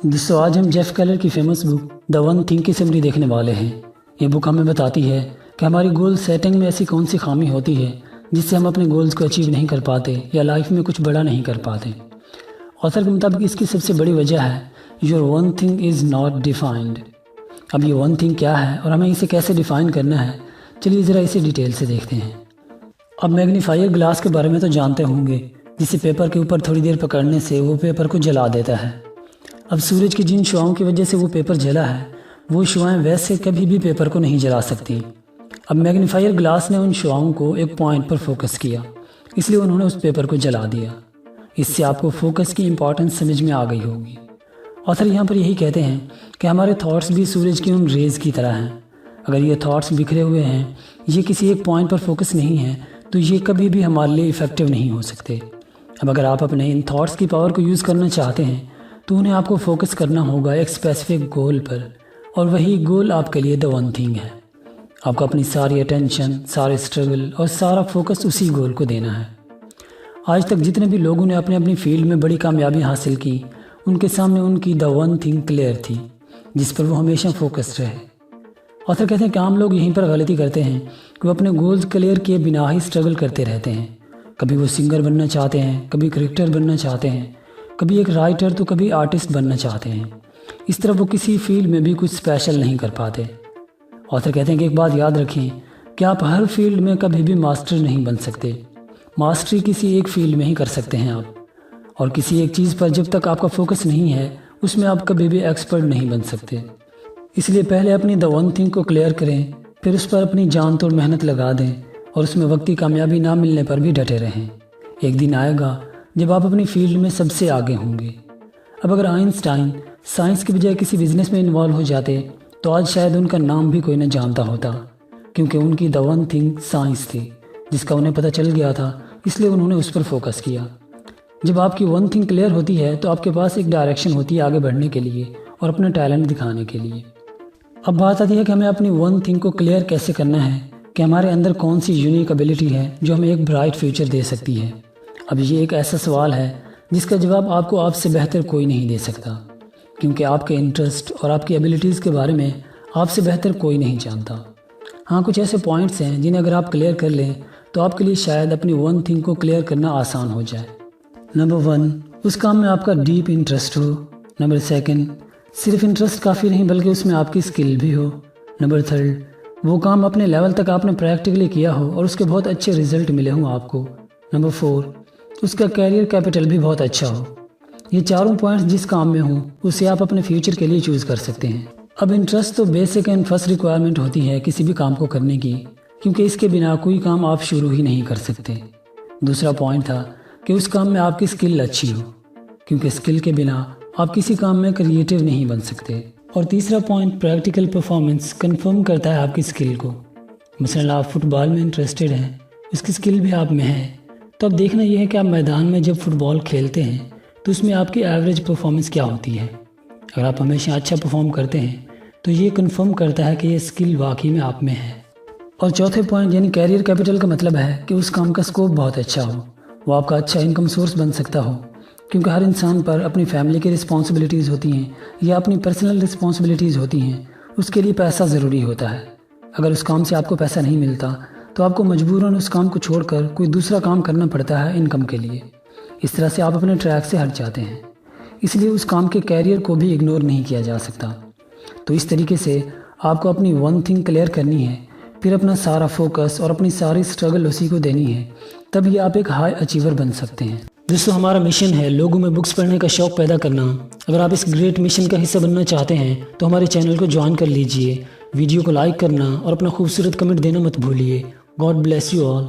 دوستو آج ہم جیف کیلر کی famous book the one thing کی سمری دیکھنے والے ہیں۔ یہ بک ہمیں بتاتی ہے کہ ہماری گول سیٹنگ میں ایسی کون سی خامی ہوتی ہے جس سے ہم اپنے گولز کو اچیو نہیں کر پاتے یا لائف میں کچھ بڑا نہیں کر پاتے۔ آتھر کے مطابق اس کی سب سے بڑی وجہ ہے your one thing is not defined. اب یہ ون تھنگ کیا ہے اور ہمیں اسے کیسے ڈیفائن کرنا ہے، چلیے ذرا اسے ڈیٹیل سے دیکھتے ہیں۔ اب میگنیفائر گلاس کے بارے میں تو جانتے ہوں گے، جسے پیپر کے اوپر تھوڑی دیر پکڑنے سے وہ پیپر کو جلا دیتا ہے۔ اب سورج کی جن شعاؤں کی وجہ سے وہ پیپر جلا ہے، وہ شعائیں ویسے کبھی بھی پیپر کو نہیں جلا سکتی۔ اب میگنیفائر گلاس نے ان شعاؤں کو ایک پوائنٹ پر فوکس کیا، اس لیے انہوں نے اس پیپر کو جلا دیا۔ اس سے آپ کو فوکس کی امپورٹنس سمجھ میں آ گئی ہوگی۔ آتھر یہاں پر یہی کہتے ہیں کہ ہمارے تھاٹس بھی سورج کی ان ریز کی طرح ہیں۔ اگر یہ تھاٹس بکھرے ہوئے ہیں، یہ کسی ایک پوائنٹ پر فوکس نہیں ہیں، تو یہ کبھی بھی ہمارے لیے افیکٹو نہیں ہو سکتے۔ اب اگر آپ اپنے ان تھاٹس کی پاور کو یوز کرنا چاہتے ہیں تو انہیں آپ کو فوکس کرنا ہوگا ایک اسپیسیفک گول پر، اور وہی گول آپ کے لیے دا ون تھنگ ہے۔ آپ کو اپنی ساری اٹینشن، سارے اسٹرگل اور سارا فوکس اسی گول کو دینا ہے۔ آج تک جتنے بھی لوگوں نے اپنے اپنی فیلڈ میں بڑی کامیابی حاصل کی، ان کے سامنے ان کی دا ون تھنگ کلیئر تھی جس پر وہ ہمیشہ فوکس رہے۔ آتھر کہتے ہیں کہ عام لوگ یہیں پر غلطی کرتے ہیں کہ وہ اپنے گولز کلیئر کیے بنا ہی اسٹرگل کرتے رہتے ہیں۔ کبھی وہ سنگر بننا چاہتے ہیں، کبھی کرکٹر بننا چاہتے ہیں، کبھی ایک رائٹر تو کبھی آرٹسٹ بننا چاہتے ہیں۔ اس طرح وہ کسی فیلڈ میں بھی کچھ اسپیشل نہیں کر پاتے۔ آتھر کہتے ہیں کہ ایک بات یاد رکھیں کہ آپ ہر فیلڈ میں کبھی بھی ماسٹر نہیں بن سکتے۔ ماسٹری کسی ایک فیلڈ میں ہی کر سکتے ہیں آپ، اور کسی ایک چیز پر جب تک آپ کا فوکس نہیں ہے، اس میں آپ کبھی بھی ایکسپرٹ نہیں بن سکتے۔ اس لیے پہلے اپنی دا ون تھنگ کو کلیئر کریں، پھر اس پر اپنی جان توڑ محنت لگا دیں، اور اس میں وقتی کامیابی نہ ملنے پر بھی ڈٹے رہیں۔ ایک دن آئے گا جب آپ اپنی فیلڈ میں سب سے آگے ہوں گے۔ اب اگر آئنسٹائن سائنس کی بجائے کسی بزنس میں انوالو ہو جاتے تو آج شاید ان کا نام بھی کوئی نہ جانتا ہوتا، کیونکہ ان کی دا ون تھنگ سائنس تھی جس کا انہیں پتہ چل گیا تھا، اس لیے انہوں نے اس پر فوکس کیا۔ جب آپ کی ون تھنگ کلیئر ہوتی ہے تو آپ کے پاس ایک ڈائریکشن ہوتی ہے آگے بڑھنے کے لیے اور اپنا ٹیلنٹ دکھانے کے لیے۔ اب بات آتی ہے کہ ہمیں اپنی ون تھنگ کو کلیئر کیسے کرنا ہے، کہ ہمارے اندر کون سی یونیک ایبلٹی ہے جو ہمیں ایک برائٹ فیوچر دے سکتی ہے۔ اب یہ ایک ایسا سوال ہے جس کا جواب آپ سے بہتر کوئی نہیں دے سکتا، کیونکہ آپ کے انٹرسٹ اور آپ کی ایبلٹیز کے بارے میں آپ سے بہتر کوئی نہیں جانتا۔ ہاں، کچھ ایسے پوائنٹس ہیں جنہیں اگر آپ کلیئر کر لیں تو آپ کے لیے شاید اپنی ون تھنگ کو کلیئر کرنا آسان ہو جائے۔ نمبر 1، اس کام میں آپ کا ڈیپ انٹرسٹ ہو۔ نمبر 2، صرف انٹرسٹ کافی نہیں بلکہ اس میں آپ کی اسکل بھی ہو۔ نمبر 3، وہ کام اپنے لیول تک آپ نے پریکٹیکلی کیا ہو اور اس کے بہت اچھے رزلٹ ملے ہوں آپ کو۔ نمبر 4، اس کا کیریئر کیپٹل بھی بہت اچھا ہو۔ یہ چاروں پوائنٹس جس کام میں ہوں اسے آپ اپنے فیوچر کے لیے چوز کر سکتے ہیں۔ اب انٹرسٹ تو بیسک اینڈ فرسٹ ریکوائرمنٹ ہوتی ہے کسی بھی کام کو کرنے کی، کیونکہ اس کے بنا کوئی کام آپ شروع ہی نہیں کر سکتے۔ دوسرا پوائنٹ تھا کہ اس کام میں آپ کی اسکل اچھی ہو، کیونکہ اسکل کے بنا آپ کسی کام میں کریٹیو نہیں بن سکتے۔ اور تیسرا پوائنٹ پریکٹیکل پرفارمنس کنفرم کرتا ہے آپ کی اسکل کو۔ مثلا آپ فٹ بال میں انٹرسٹڈ ہیں، اس کی اسکل بھی آپ میں ہے، تو اب دیکھنا یہ ہے کہ آپ میدان میں جب فٹ بال کھیلتے ہیں تو اس میں آپ کی ایوریج پرفارمنس کیا ہوتی ہے۔ اگر آپ ہمیشہ اچھا پرفارم کرتے ہیں تو یہ کنفرم کرتا ہے کہ یہ اسکل واقعی میں آپ میں ہے۔ اور چوتھے پوائنٹ یعنی کیریئر کیپٹل کا مطلب ہے کہ اس کام کا اسکوپ بہت اچھا ہو، وہ آپ کا اچھا انکم سورس بن سکتا ہو، کیونکہ ہر انسان پر اپنی فیملی کی رسپانسبلٹیز ہوتی ہیں یا اپنی پرسنل رسپانسبلٹیز ہوتی ہیں، اس کے لیے پیسہ ضروری ہوتا ہے۔ اگر اس کام سے آپ کو پیسہ نہیں ملتا تو آپ کو مجبوراً اس کام کو چھوڑ کر کوئی دوسرا کام کرنا پڑتا ہے انکم کے لیے۔ اس طرح سے آپ اپنے ٹریک سے ہٹ جاتے ہیں، اس لیے اس کام کے کیریئر کو بھی اگنور نہیں کیا جا سکتا۔ تو اس طریقے سے آپ کو اپنی ون تھنگ کلیئر کرنی ہے، پھر اپنا سارا فوکس اور اپنی ساری اسٹرگل اسی کو دینی ہے، تبھی آپ ایک ہائی اچیور بن سکتے ہیں۔ دوستو، ہمارا مشن ہے لوگوں میں بکس پڑھنے کا شوق پیدا کرنا۔ اگر آپ اس گریٹ مشن کا حصہ بننا چاہتے ہیں تو ہمارے چینل کو جوائن کر لیجئے، ویڈیو کو لائک کرنا اور اپنا خوبصورت کمنٹ دینا مت بھولیے۔ God bless you all.